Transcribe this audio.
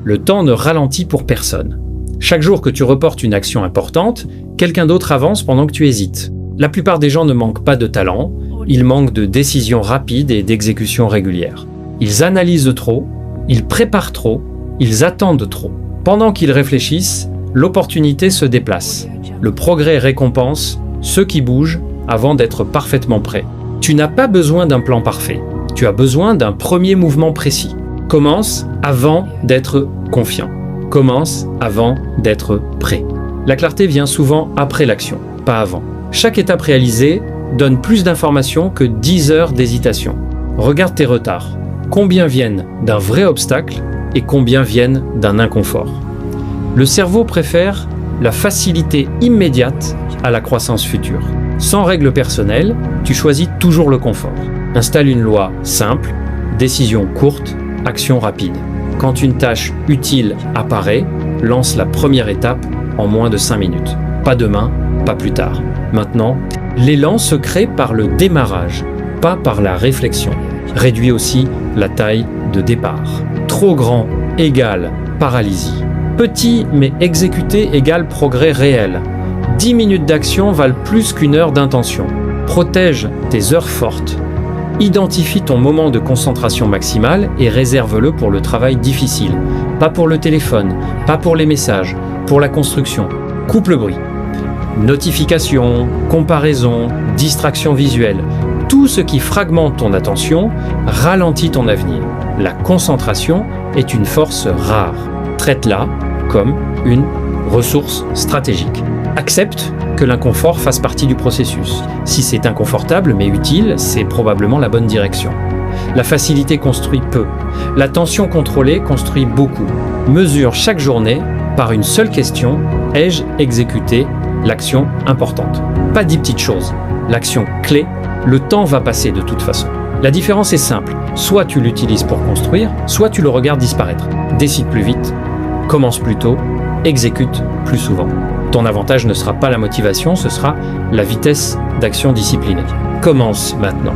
Le temps ne ralentit pour personne. Chaque jour que tu reportes une action importante, quelqu'un d'autre avance pendant que tu hésites. La plupart des gens ne manquent pas de talent, ils manquent de décisions rapides et d'exécution régulière. Ils analysent trop, ils préparent trop, ils attendent trop. Pendant qu'ils réfléchissent, l'opportunité se déplace. Le progrès récompense ceux qui bougent avant d'être parfaitement prêts. Tu n'as pas besoin d'un plan parfait, tu as besoin d'un premier mouvement précis. Commence avant d'être confiant. Commence avant d'être prêt. La clarté vient souvent après l'action, pas avant. Chaque étape réalisée donne plus d'informations que 10 heures d'hésitation. Regarde tes retards. Combien viennent d'un vrai obstacle et combien viennent d'un inconfort. Le cerveau préfère la facilité immédiate à la croissance future. Sans règle personnelle, tu choisis toujours le confort. Installe une loi simple, décision courte, action rapide. Quand une tâche utile apparaît, lance la première étape en moins de 5 minutes. Pas demain, pas plus tard. Maintenant, l'élan se crée par le démarrage, pas par la réflexion. Réduis aussi la taille de départ. Trop grand égale paralysie. Petit mais exécuté égale progrès réel. 10 minutes d'action valent plus qu'une heure d'intention. Protège tes heures fortes. Identifie ton moment de concentration maximale et réserve-le pour le travail difficile. Pas pour le téléphone, pas pour les messages, pour la construction. Coupe le bruit. Notifications, comparaisons, distractions visuelles. Tout ce qui fragmente ton attention ralentit ton avenir. La concentration est une force rare. Traite-la comme une ressource stratégique. Accepte que l'inconfort fasse partie du processus. Si c'est inconfortable mais utile, c'est probablement la bonne direction. La facilité construit peu. La tension contrôlée construit beaucoup. Mesure chaque journée par une seule question: ai-je exécuté l'action importante? Pas 10 petites choses. L'action clé, le temps va passer de toute façon. La différence est simple. Soit tu l'utilises pour construire, soit tu le regardes disparaître. Décide plus vite, commence plus tôt, exécute plus souvent. Ton avantage ne sera pas la motivation, ce sera la vitesse d'action disciplinée. Commence maintenant.